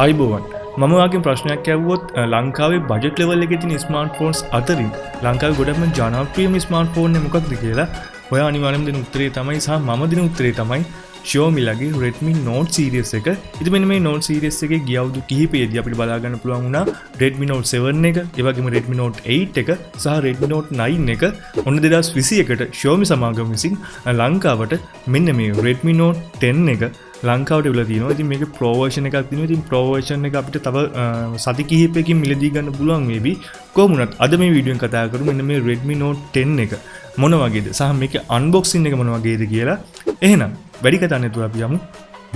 අයිබෝවන් මම වගේ ප්‍රශ්නයක් ඇහුවොත් ලංකාවේ බජට් ලෙවල් එකේ තියෙන ස්මාර්ට්ෆෝන්ස් අතරින් ලංකාවේ ගොඩක්ම ජනප්‍රියම ස්මාර්ට්ෆෝන් එක මොකක්ද කියලා ඔයා අනිවාර්යයෙන්ම දෙන උත්තරේ තමයි සහ මම දෙන උත්තරේ තමයි Xiaomi ලගේ Redmi Note series එක. ඉතින් මෙන්න මේ Note series එකේ ගිය අවුරුදු කිහිපෙදී අපිට බලා ගන්න පුළුවන් වුණා Redmi Note 7 එක, ඒ වගේම Redmi Note 8 එක සහ Redmi Note 9 එක ඔන්න 2021ට Xiaomi සමාගම විසින් ලංකාවට මෙන්න මේ Redmi Note 10 එක ලංකාවට ඉවලා තියෙනවා. ඉතින් මේකේ Pro version එකක් තියෙනවා. ඉතින් Pro version එක අපිට තව සති කිහිපයකින් මිලදී ගන්න පුළුවන් වේවි. කොහොම වුණත් අද මේ වීඩියෝ එකෙන් කතා කරමු මෙන්න මේ Redmi Note 10 එක මොන වගේද සහ මේකේ අන්බොක්සින් එක මොන වගේද කියලා. එහෙනම් වැඩි කතා නැතුව අපි යමු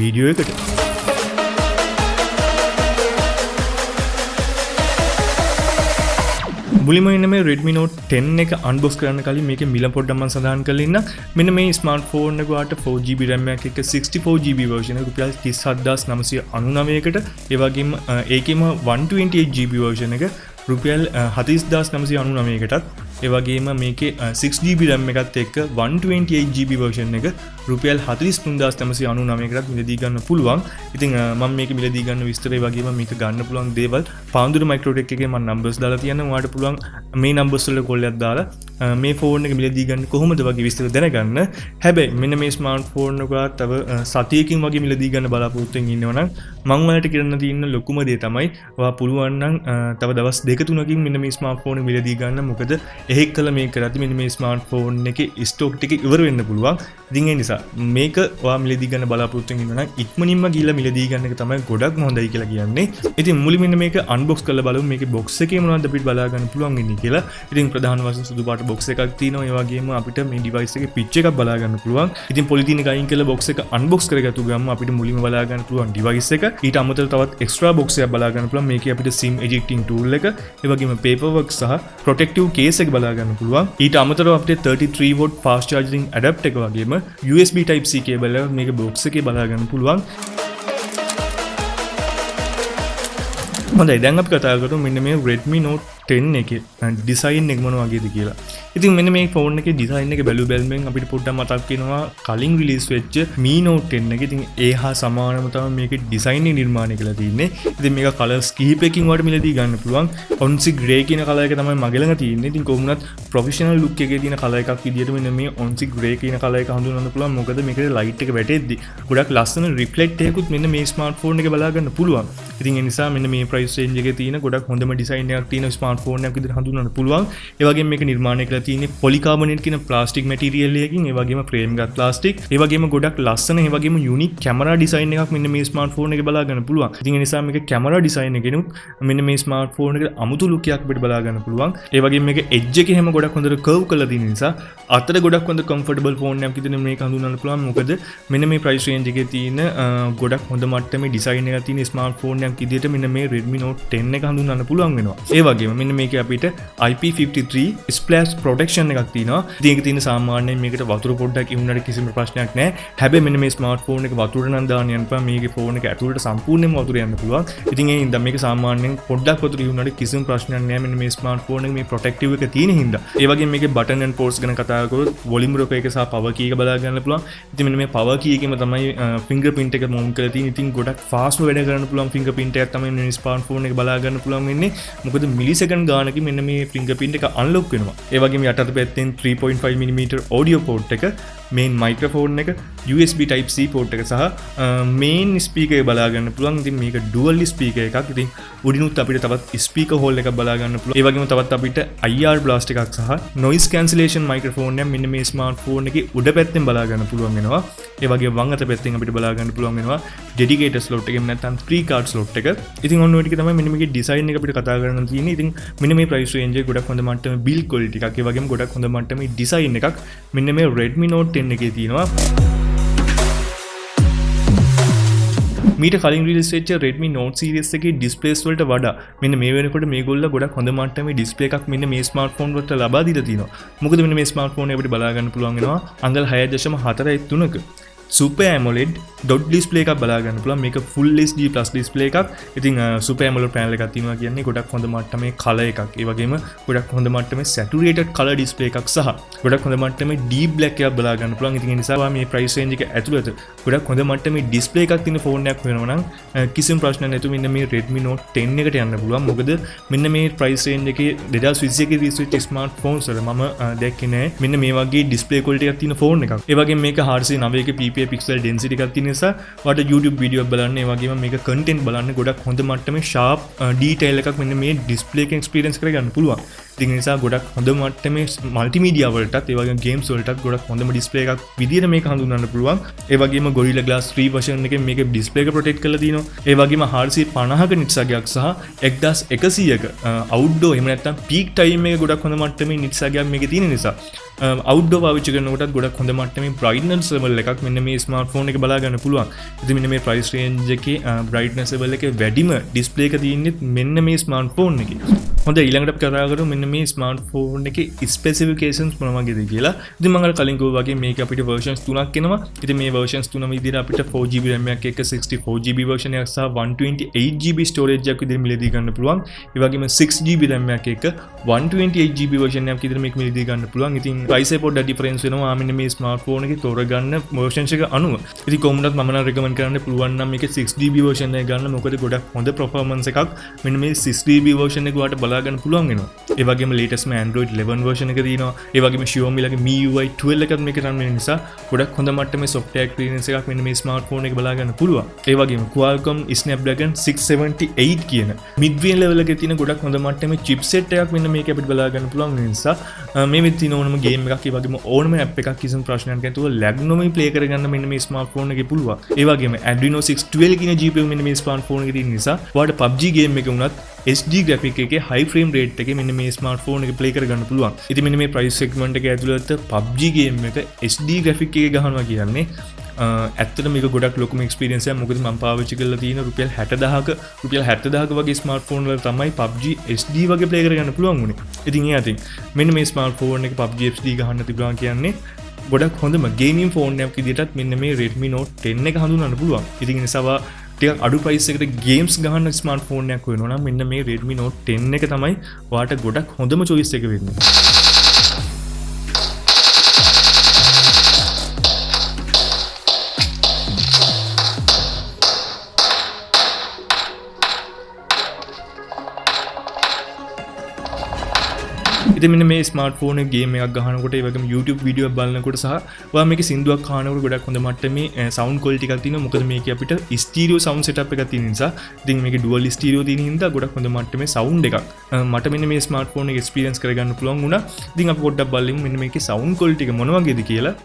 වීඩියෝ එකට. මුලින්ම ඉන්න මේ Redmi Note 10 එක අන්බොක්ස් කරන්න කලින් මේකේ මිල පොඩ්ඩක් මම සඳහන් කරලා ඉන්න. මෙන්න මේ ස්මාර්ට්ෆෝන් එක වාට 4GB RAM එකක් එක්ක 64GB version එක රුපියල් 37999කට, ඒ වගේම ඒකෙම 128GB version එක රුපියල් 40999කටත්, ඒ වගේම මේකේ 6GB RAM එකත් එක්ක 128GB version එක රුපියල් 43999කටත් මිලදී ගන්න පුළුවන්. ඉතින් මම මේක මිලදී ගන්න විස්තරය වගේම මේක ගන්න පුළුවන් දේවල් Panadura Microtec එකේ මම numbers දාලා තියෙනවා. ඔයාලට පුළුවන් මේ numbers වල call එකක් දාලා මේ ෆෝන් එක මිලදී ගන්න කොහොමද වගේ විස්තර දැනගන්න. හැබැයි මෙන්න මේ ස්මාර්ට්ෆෝන් එක තව සතියකින් වගේ මිලදී ගන්න බලාපොරොත්තු වෙමින් ඉන්නවනම් මම ඔයාලට කියන්න තියෙන ලොකුම දේ තමයි ඔයා පුළුවන් නම් තව දවස් 2-3කින් මෙන්න මේ ස්මාර්ට්ෆෝන් එක මිලදී ගන්න. මොකද එහෙක් කළා මේක කරද්දි මෙන්න මේ ස්මාර්ට්ෆෝන් එකේ ස්ටොක් ටික ඉවර වෙන්න පුළුවන්. ඉතින් ඒ නිසා මේක ඔයා මිලදී ගන්න බලාපොරොත්තු වෙමින් ඉන්නවනම් ඉක්මනින්ම ගිහලා මිලදී ගන්න එක තමයි ගොඩක්ම හොඳයි කියලා කියන්නේ. ඉතින් මුලින්ම මෙන්න මේක අන්බොක්ස් කරලා බලමු මේකේ බොක්ස් එකේ මොනවද අපිට බලා ගන්න පුළුවන් වෙන්නේ කියලා. ඉතින් ප්‍රධාන වශයෙන් සුදු පාට බොක්ස් එකක් තියෙනවා. ඒ වගේම අපිට මේ ඩිවයිස් එකේ පිච් එකක් බලා ගන්න පුළුවන්. ඉතින් පොලිතීන් එක අයින් කරලා බොක්ස් එක අන්බොක්ස් කරගත්තු ගමන් අපිට මුලින්ම බලා ගන්න පුළුවන් ඩිවයිස් එක. ඊට අමතරව තවත් එක්ස්ට්‍රා බොක්ස් එකක් බලා ගන්න පුළුවන්. මේකේ අපිට SIM editing tool එක, ඒ වගේම paperwork සහ protective case එක බලා ගන්න පුළුවන්. ඊට අමතරව අපිට 33V fast charging adapter එක වගේම USB type C cable එක මේක බොක්ස් එකේ බලා ගන්න පුළුවන්. හොඳයි, දැන් අපි කතා කරමු මෙන්න මේ Redmi Note 10 එකේ ඩිසයින් එක මොන වගේද කියලා. ඉතින් මෙන්න මේ ෆෝන් එකේ ඩිසයින් එක බැලුවෙන් අපිට පොඩ්ඩක් මතක් වෙනවා කලින් රිලීස් වෙච්ච Mi Note 10 එක. ඉතින් ඒ හා සමානව තමයි මේකේ ඩිසයින් එක නිර්මාණය කරලා තියෙන්නේ. ඉතින් මේක කලර්ස් කිහිපයකින් වලට මිලදී ගන්න පුළුවන්. ඔන්සි ග්‍රේ කියන කලර් එක තමයි මගේ ළඟ තියෙන්නේ. ඉතින් කොහොම වුණත් ප්‍රොෆෙෂනල් ලුක් එකේ තියෙන කලර් එකක් විදියට මෙන්න මේ ඔන්සි ග්‍රේ කියන කලර් එක හඳුන්වන්න පුළුවන්. මොකද මේකේ ලයිට් එක වැටෙද්දි ගොඩක් ලස්සන රිෆ්ලෙක්ට් එකකුත් මෙන්න මේ ස්මාර්ට්ෆෝන් එකේ බලා ගන්න පුළුවන්. ඉතින් ඒ නිසා මෙන්න මේ ප්‍රයිස් රේන්ජ් එකේ තියෙන ගොඩක් හොඳම ඩිසයින් එකක් තියෙන ස්මාර්ට්ෆෝන් එකක් විදිහට හඳුන්වන්න පුළුවන්. ඒ වගේම මේක නිර්මාණය කරලා තියෙන්නේ පොලිකාබනේට් කියන ප්ලාස්ටික් මැටීරියල් එකකින්. ඒ වගේම ෆ්‍රේම් එකත් ප්ලාස්ටික්. ඒ වගේම ගොඩක් ලස්සන ඒ වගේම යුනික් කැමරා ඩිසයින් එකක් මෙන්න මේ ස්මාර්ට්ෆෝන් එකේ බලා ගන්න පුළුවන්. ඉතින් ඒ නිසා මේක කැමරා ඩිසයින් එකෙනුත් මෙන්න මේ ස්මාර්ට්ෆෝන් එකේ අමුතු ලුක් එකක් අපිට බලා ගන්න පුළුවන්. ඒ වගේම මේක එජ් එකේ හැම ගොඩක් හොඳට කර්ව් කරලා තියෙන නිසා අතට ගොඩක් හොඳ කම්ෆර්ටබල් ෆෝන් එකක් විදිහට මේක හඳුන්වන්න පුළුවන්. මොකද මෙන්න මේ ප්‍රයිස් රේන්ජ් එකේ තියෙන ගොඩක් හොඳ මට්ටමේ ඩිසයින් එකක් තියෙන ස්මාර්ට්ෆෝන් එකක් විදිහට මෙන්න මේ Redmi Note 10 එක හඳුන්වන්න පුළුවන් වෙනවා. ඒ වගේම මෙන්න මේකේ අපිට IP53 splash protection එකක් තියෙනවා. ඉතින් ඒක තියෙන සාමාන්‍යයෙන් මේකට වතුර පොඩ්ඩක් ඉමුණාට කිසිම ප්‍රශ්නයක් නැහැ. හැබැයි මෙන්න මේ ස්මාර්ට්ෆෝන් එක වතුර නම් දාන්න යන්න බෑ. මේකේ ෆෝන් එක ඇතුළට සම්පූර්ණයෙන්ම වතුර යන්න පුළුවන්. ඉතින් ඒ හින්දා මේක සාමාන්‍යයෙන් පොඩ්ඩක් වතුර ඉමුණාට කිසිම ප්‍රශ්නයක් නැහැ. මෙන්න මේ ස්මාර්ට්ෆෝන් එක මේ ප්‍රොටෙක්ටිව් එක තියෙන හින්දා. ඒ වගේම මේකේ බටන් and ports ගැන කතා කරොත් වොලියුම් රොක එක සහ පවර් කී එක බලා ගන්න පුළුවන්. ඉතින් මෙන්න මේ පවර් කී එකෙම තමයි ෆින්ගර්ප්‍රින්ට් එක මවුන්ට් කරලා තියෙන්නේ. ඉතින් ගොඩක් ෆාස්ට්ම වැඩ කරන්න පුළුවන් ෆින්ගර්ප්‍රින්ට් එකක් තමයි මේ ස්මාර්ට්ෆෝන් එක බලා ගන්න පුළුවන් වෙන්නේ. මොකද මිලිසෙකන්ඩ් ගානකින් මෙන්න මේ ෆින්ගර්ප්‍රින්ට් එක අන්ලොක් වෙනවා. ඒ වගේම යටත් පැත්තෙන් 3.5mm audio port එක, main microphone එක, USB type C port එක සහ main speaker එක බලා ගන්න පුළුවන්. ඉතින් මේක dual speaker එකක්. ඉතින් උඩිනුත් අපිට තවත් speaker hole එකක් බලා ගන්න පුළුවන්. ඒ වගේම තවත් අපිට IR blast එකක් සහ noise cancellation microphone එක මෙන්න මේ ස්මාර්ට්ෆෝන් එකේ උඩ පැත්තෙන් බලා ගන්න පුළුවන් වෙනවා. ඒ වගේම වම් අත පැත්තෙන් අපිට බලා ගන්න පුළුවන් වෙනවා dedicated slot එකෙන් නැත්නම් 3 card slot එක. ඉතින් ඔන්න ඔය ටික තමයි මෙන්න මේකේ ඩිසයින් එක අපිට කතා කරන්න තියෙන්නේ. ඉතින් මෙන්න මේ ප්‍රයිස් රේන්ජ් එක ගොඩක් හොඳ මට්ටමේ build quality එකක්, ඒ වගේම ගොඩක් හොඳ මට්ටමේ ඩිසයින් එකක් මෙන්න මේ Redmi Note 10 එකේ තියෙනවා. මීට කලින් රිලීස් වෙච්ච Redmi Note series එකේ ඩිස්ප්ලේස් වලට වඩා මෙන්න මේ වෙනකොට මේගොල්ලෝ ගොඩක් හොඳ මට්ටමේ ඩිස්ප්ලේ එකක් මෙන්න මේ ස්මාර්ට්ෆෝන් වලට ලබා දීලා තිනවා. මොකද මෙන්න මේ ස්මාර්ට්ෆෝන් එක අපිට බලා ගන්න පුළුවන් වෙනවා අංගල් 6.43ක. Super AMOLED dot display එකක් බලා ගන්න පුළුවන්. මේක full HD plus display එකක්. ඉතින් Super AMOLED panel එකක් තියෙනවා කියන්නේ ගොඩක් හොඳ මට්ටමේ color එකක්. ඒ වගේම ගොඩක් හොඳ මට්ටමේ saturated color display එකක් සහ ගොඩක් හොඳ මට්ටමේ deep black එකක් බලා ගන්න පුළුවන්. ඉතින් ඒ නිසා මේ price range එක ඇතුළත ගොඩක් හොඳ මට්ටමේ display එකක් තියෙන ෆෝන් එකක් වෙනවා නම් කිසිම ප්‍රශ්නයක් නැතුව මෙන්න මේ Redmi Note 10 එකට යන්න පුළුවන්. මොකද මෙන්න මේ price range එකේ 2021 එකේ release වෙච්ච smartphones වල මම දැක්කේ නෑ මෙන්න මේ වගේ display quality එකක් තියෙන ෆෝන් එකක්. ඒ වගේම මේක 409 එකේ PPI pixel density එකක් තියෙන නිසා වට YouTube video බලන්න, ඒ වගේම මේක content බලන්න ගොඩක් හොඳ මට්ටමේ sharp detail එකක් මෙන්න මේ display එකෙන් experience කරගන්න පුළුවන්. ඉතින් ඒ නිසා ගොඩක් හොඳ මට්ටමේ multimedia වලටත් ඒ වගේම games වලටත් ගොඩක් හොඳම display එකක් විදියට මේක හඳුන්වන්න පුළුවන්. ඒ වගේම Gorilla Glass 3 version එකෙන් මේක display එක protect කරලා දිනවා. ඒ වගේම 450ක nits එකක් සහ 1100ක outdoor එහෙම නැත්නම් peak time එක ගොඩක් හොඳ මට්ටමේ nits එකක් මේකේ තියෙන නිසා outdoor පාවිච්චි කරනකොටත් ගොඩක් හොඳ මට්ටමේ brightness level එකක් මෙන්න මේ smartphone එක බලා ගන්න පුළුවන්. ඉතින් මෙන්න මේ price range එකේ brightness level එකේ වැඩිම display එක තියෙන්නේ මෙන්න මේ smartphone එකේ. හොඳයි, ඊළඟට අපි කතා කරමු මෙන්න මේ smartphone එකේ specifications මොන වගේද කියලා. ඉතින් මම අර කලින් කිව්වා වගේ මේක අපිට versions 3ක් එනවා. ඉතින් මේ versions 3 විදිහට අපිට 4GB RAM එකක් එක්ක 64GB version එකක් සහ 128GB storage එකක් විදිහට මිලදී ගන්න පුළුවන්. ඒ වගේම 6GB RAM එකක් එක්ක 128GB version එකක් විදිහට මේක මිලදී ගන්න පුළුවන්. ඉතින් price එක පොඩ්ඩක් difference වෙනවා මෙන්න මේ smartphone එකේ තෝරගන්න versions එක අනුව. ඉතින් කොහොමදත් මම නම් recommend කරන්න පුළුවන් නම් මේක 6GB version එක ගන්න. මොකද ගොඩක් හොඳ performance එකක් මෙන්න මේ 6GB version එක වාට බලා ගන්න පුළුවන් වෙනවා. ඒ වගේම latest Android 11 version එක තියෙනවා. ඒ වගේම Xiaomi ලගේ MIUI 12 එකත් මේක රන් වෙන නිසා ගොඩක් හොඳ මට්ටමේ software experience එකක් මෙන්න මේ smartphone එක බලා ගන්න පුළුවන්. ඒ වගේම Qualcomm Snapdragon 678 කියන mid range level එකේ තියෙන ගොඩක් හොඳ මට්ටමේ chipset එකක් මෙන්න මේක අපිට බලා ගන්න පුළුවන් නිසා මේ වෙද්දී තියෙන ඕනම game එකක් ඒ වගේම ඕනම app එකක් කිසිම ප්‍රශ්නයක් නැතුව lag නොමි play කරගන්න මෙන්න මේ smartphone එකේ පුළුවන්. ඒ වගේම Adreno 612 කියන GPU මෙන්න මේ smartphone එකේ තියෙන නිසා ඔයාලට PUBG game එක වුණත් HD graphic එකේ high frame rate එකේ මෙන්න මේ smartphone එක play කරගන්න පුළුවන්. ඉතින් මෙන්න මේ price segment එක ඇතුළත PUBG game එක HD graphic එකේ ගහනවා කියන්නේ ඇත්තට මේක ගොඩක් ලොකුම experience එකක්. මොකද මම පාවිච්චි කරලා තියෙන රුපියල් 60000ක වගේ smartphone වල තමයි PUBG HD වගේ play කරගන්න පුළුවන් වුණේ. ඉතින් ඒ අතින් මෙන්න මේ smartphone එක PUBG HD ගහන්න තිබුණා කියන්නේ ගොඩක් හොඳම gaming phone එකක් විදිහටත් මෙන්න මේ Redmi Note 10 එක හඳුන්වන්න පුළුවන්. ඉතින් ඒ නිසා ටිකක් අඩු price එකට games ගහන්න smartphone එකක් වෙනවා නම් මෙන්න මේ Redmi Note 10 එක තමයි ඔයාට ගොඩක් හොඳම choice එක වෙන්නේ. ඉතින් මෙන්න මේ ස්මාර්ට්ෆෝන් එකේ ගේම් එකක් ගහනකොට ඒ වගේම YouTube වීඩියෝ එකක් බලනකොට සහ ඔයා මේකේ සින්දුවක් අහනකොට ගොඩක් හොඳ මට්ටමේ සවුන්ඩ් ක්වොලිටි එකක් තියෙනවා. මොකද මේකේ අපිට ස්ටීරියෝ සවුන්ඩ් සෙටප් එකක් තියෙන නිසා ඉතින් මේකේ ඩුවල් ස්ටීරියෝ තියෙන හින්දා ගොඩක් හොඳ මට්ටමේ සවුන්ඩ් එකක් මට මෙන්න මේ ස්මාර්ට්ෆෝන් එක එක්ස්පීරියන්ස් කරගන්න පුළුවන් වුණා. ඉතින් අපි පොඩ්ඩක් බලමු මෙන්න මේකේ සවුන්ඩ් ක්වොලිටි එක මොන වගේද කියලා.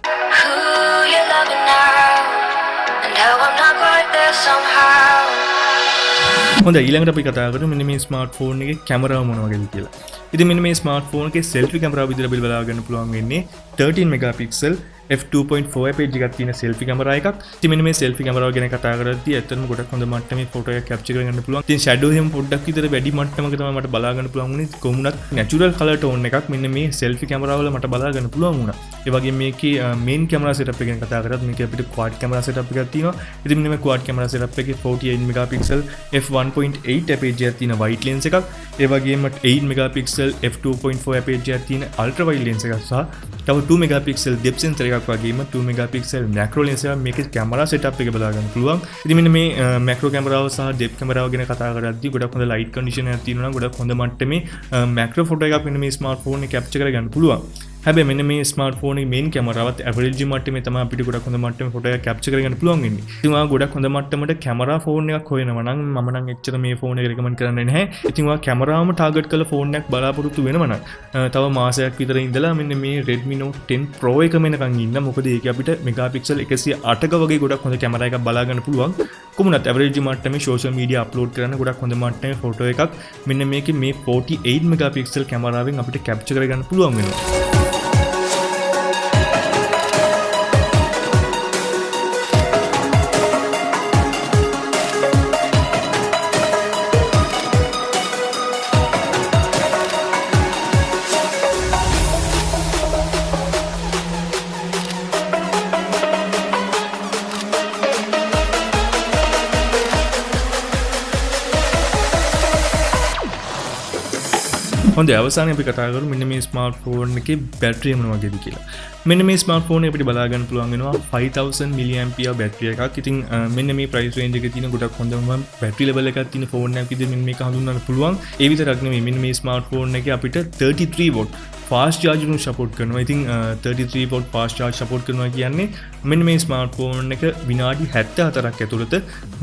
හොඳයි, ඊළඟට අපි කතා කරමු මෙන්න මේ ස්මාර්ට්ෆෝන් එකේ කැමරාව මොන වගේද කියලා. ඉතින් මෙන්න මේ ස්මාර්ට්ෆෝන් එකේ selfie කැමරාව විදිහට බලා ගන්න පුළුවන් වෙන්නේ 13 megapixel f2.4 page එකක් තියෙන selfie කැමරා එකක්. ඉතින් මෙන්න මේ selfie කැමරාව ගැන කතා කරද්දී ඇත්තටම ගොඩක් හොඳ මට්ටමේ ෆොටෝ එකක් කැප්චර් කරගන්න පුළුවන්. ඉතින් shadow එහෙම පොඩ්ඩක් විතර වැඩි මට්ටමක තමයි මට බලා ගන්න පුළුවන් වුණේ. කොහොමුණත් natural color tone එකක් මෙන්න මේ selfie කැමරාව වල මට බලා ගන්න පුළුවන් වුණා. ඒ වගේම මේකේ main camera setup එක ගැන කතා කරද්දී මේකේ අපිට quad camera setup එකක් තියෙනවා. ඉතින් මෙන්න මේ quad camera setup එකේ 48 megapixel f1.8 page එකක් තියෙන wide lens එකක්. ඒ වගේම 8 megapixel f2.4 page එකක් තියෙන ultra wide lens එකක් සහ තව 2 megapixel depth sensor එකක් වගේම 2 megapixel macro lens එකක් මේකේ camera setup එක බලා ගන්න පුළුවන්. ඉතින් මෙන්න මේ macro කැමරාව සහ depth කැමරාව ගැන කතා කරද්දී ගොඩක් හොඳ light condition එකක් තියෙනවා නම් ගොඩක් හොඳ මට්ටමේ macro photo එකක් මෙන්න මේ smartphone එකේ capture කරගන්න පුළුවන්. හැබැයි මෙන්න මේ ස්මාර්ට්ෆෝන් එකේ මේන් කැමරාවත් ඇවරේජ් මට්ටමේ තමයි අපිට ගොඩක් හොඳ මට්ටමේ ෆොටෝ එකක් කැප්චර් කරගන්න පුළුවන් වෙන්නේ. ඉතින් ඔයා ගොඩක් හොඳ මට්ටමට කැමරා ෆෝන් එකක් හොයනවා නම් මම නම් එච්චර මේ ෆෝන් එක රෙකමන්ඩ් කරන්නේ නැහැ. ඉතින් ඔයා කැමරාවම ටාගට් කරලා ෆෝන් එකක් බලාපොරොත්තු වෙනවා නම් තව මාසයක් විතර ඉඳලා මෙන්න මේ Redmi Note 10 Pro එක මෙන්නකන් ඉන්න. මොකද ඒකේ අපිට මෙගාපික්සල් 108ක වගේ ගොඩක් හොඳ කැමරා එකක් බලා ගන්න පුළුවන්. කොමුණත් ඇවරේජ් මට්ටමේ සෝෂල් මීඩියා අප්ලෝඩ් කරන්න ගොඩක් හොඳ මට්ටමේ ෆොටෝ එකක් මෙන්න මේකේ මේ 48 මෙගාපික්සල් කැමරාවෙන් අපිට කැප්චර් කරගන්න පුළුවන් වෙනවා. හොඳ අවසානයේ අපි කතා කරමු මෙන්න මේ ස්මාර්ට්ෆෝන් එකේ බැටරිය මොන වගේද කියලා. මෙන්න මේ ස්මාර්ට්ෆෝන් එක අපිට බලා ගන්න පුළුවන් වෙනවා 5000 mAh බැටරිය එකක්. ඉතින් මෙන්න මේ ප්‍රයිස් රේන්ජ් එකේ තියෙන ගොඩක් හොඳම බැටරි ලෙවල් එකක් තියෙන ෆෝන් එකක් විදිහට මෙන්න මේක හඳුන්වන්න පුළුවන්. ඒ විතරක් නෙමෙයි මෙන්න මේ ස්මාර්ට්ෆෝන් එකේ අපිට 33 watt ෆාස්ට් චාර්ජින් සපෝට් කරනවා. ඉතින් 33 watt ෆාස්ට් චාර්ජ් සපෝට් කරනවා කියන්නේ මෙන්න මේ ස්මාර්ට්ෆෝන් එක විනාඩි 74ක් ඇතුළත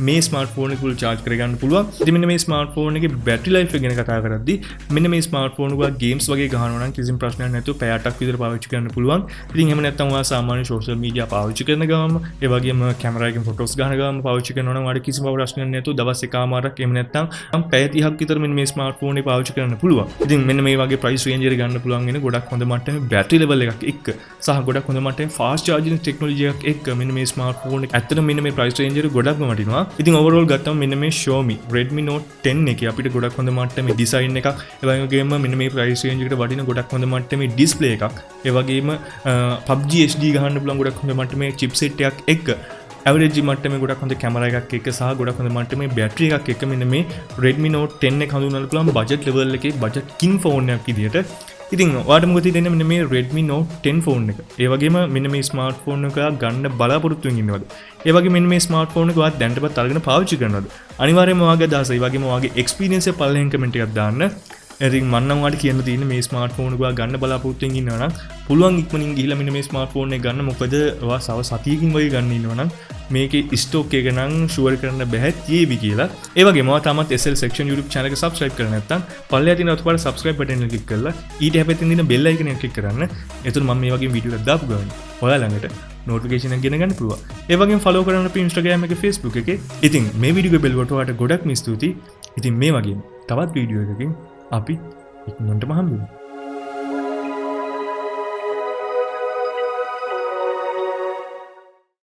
මේ ස්මාර්ට්ෆෝන් එක ෆුල් චාර්ජ් කරගන්න පුළුවන්. ඉතින් මෙන්න මේ ස්මාර්ට්ෆෝන් එකේ බැටරි ලයිෆ් එක ගැන කතා කරද්දී මෙන්න මේ ස්මාර්ට්ෆෝන් එක ගේම්ස් වගේ ගහනවා නම් කිසිම ප්‍රශ්නයක් නැතුව පැය 8ක් විතර පාවිච්චි කරන්න පුළුවන්. ඉතින් එහෙම නැත්නම් ඔයා සාමාන්‍ය සෝෂල් මීඩියා පාවිච්චි කරන ගමන් ඒ වගේම කැමරා එකෙන් ෆොටෝස් ගන්න ගමන් පාවිච්චි කරනවා නම් ඔයාලට කිසිම ප්‍රශ්නයක් නැතුව දවස් එකමාරක් එහෙම නැත්නම් පැය 30ක් විතර මෙන්න මේ ස්මාර්ට්ෆෝන් එක පාවිච්චි කරන්න පුළුවන්. ඉතින් මෙන්න මේ වගේ ප්‍රයිස් රේන්ජ් එක ගන්න පුළුවන් වෙන ගොඩක් හොඳ මට්ටමේ බැටරි ලෙවල් එකක් එක්ක සහ ගොඩක් හොඳ මට්ටමේ ෆාස්ට් චාර්ජින් ටෙක්නොලොජි එකක් එක්ක මෙන්න මේ ස්මාර්ට්ෆෝන් එක ඇත්තටම මෙන්න මේ ප්‍රයිස් රේන්ජ් එක ගොඩක්ම වටිනවා. ඉතින් ඕවරෝල් ගත්තම මෙන්න මේ Xiaomi Redmi Note 10 එකේ අපිට ගොඩක් හොඳ මට්ටමේ ඩිසයින් එකක් ඒ වගේම මෙන්න මේ ප්‍රයිස් රේන්ජ් එකට වටින ගොඩක් හොඳ මට්ටමේ ඩිස්ප්ලේ එකක් ඒ වගේම PUBG HD ගහන්න පුළුවන් ගොඩක් හොඳ මට්ටමේ චිප්සෙට් එකක් එක්ක ඇවරේජ් මට්ටමේ ගොඩක් හොඳ කැමරා එකක් එක්ක සහ ගොඩක් හොඳ මට්ටමේ බැටරි එකක් එක්ක මෙන්න මේ Redmi Note 10 එක හඳුන්වන්න පුළුවන් බජට් ලෙවල් එකේ බජට් කින් ෆෝන් එකක් විදියට. ඉතින් ඔයාලට මොකද තියෙන්නේ මෙන්න මේ Redmi Note 10 ෆෝන් එක. ඒ වගේම මෙන්න මේ ස්මාර්ට්ෆෝන් එක ගන්න බලාපොරොත්තු වෙමින් ඉන්නවද? ඒ වගේම මෙන්න මේ ස්මාර්ට්ෆෝන් එක ඔයාලා දැනටපත් අරගෙන පාවිච්චි කරනවද? අනිවාර්යයෙන්ම ඔයාගේ අදහස ඒ වගේම ඔයාගේ එක්ස්පීරියන්ස් එක පළවෙනි කමෙන්ට් එකක් දාන්න. ඉතින් මම නම් ඔයාලට කියන්න තියෙන්නේ මේ ස්මාර්ට්ෆෝන් එක ඔයා ගන්න බලාපොරොත්තු වෙමින් ඉන්නවා නම් පුළුවන් ඉක්මනින් ගිහිල්ලා මෙන්න මේ ස්මාර්ට්ෆෝන් එක ගන්න. මොකද ඔයා සව සතියකින් වගේ ගන්න ඉන්නවා නම් මේකේ ස්ටොක් එක නම් ෂුවර් කරන්න බෑ තියෙවි කියලා. ඒ වගේම ඔයා තාමත් SL Section YouTube channel එක subscribe කරලා නැත්නම් පල්ලෙහා තියෙන අතපාර subscribe button එක click කරලා ඊට හැපෙතින් දින bell icon එක click කරන්න. එතකොට මම මේ වගේ වීඩියෝ එකක් දාපු ගමන් ඔයා ළඟට notification එක ගෙන ගන්න පුළුවන්. ඒ වගේම follow කරන්න අපේ Instagram එකේ Facebook එකේ. ඉතින් මේ වීඩියෝ එක බෙල්වට ඔයාලට ගොඩක්ම ස්තුතියි. ඉතින් මේ වගේම තවත් වීඩියෝ එකකින් අපි ඉක්මනටම හම්බෙමු.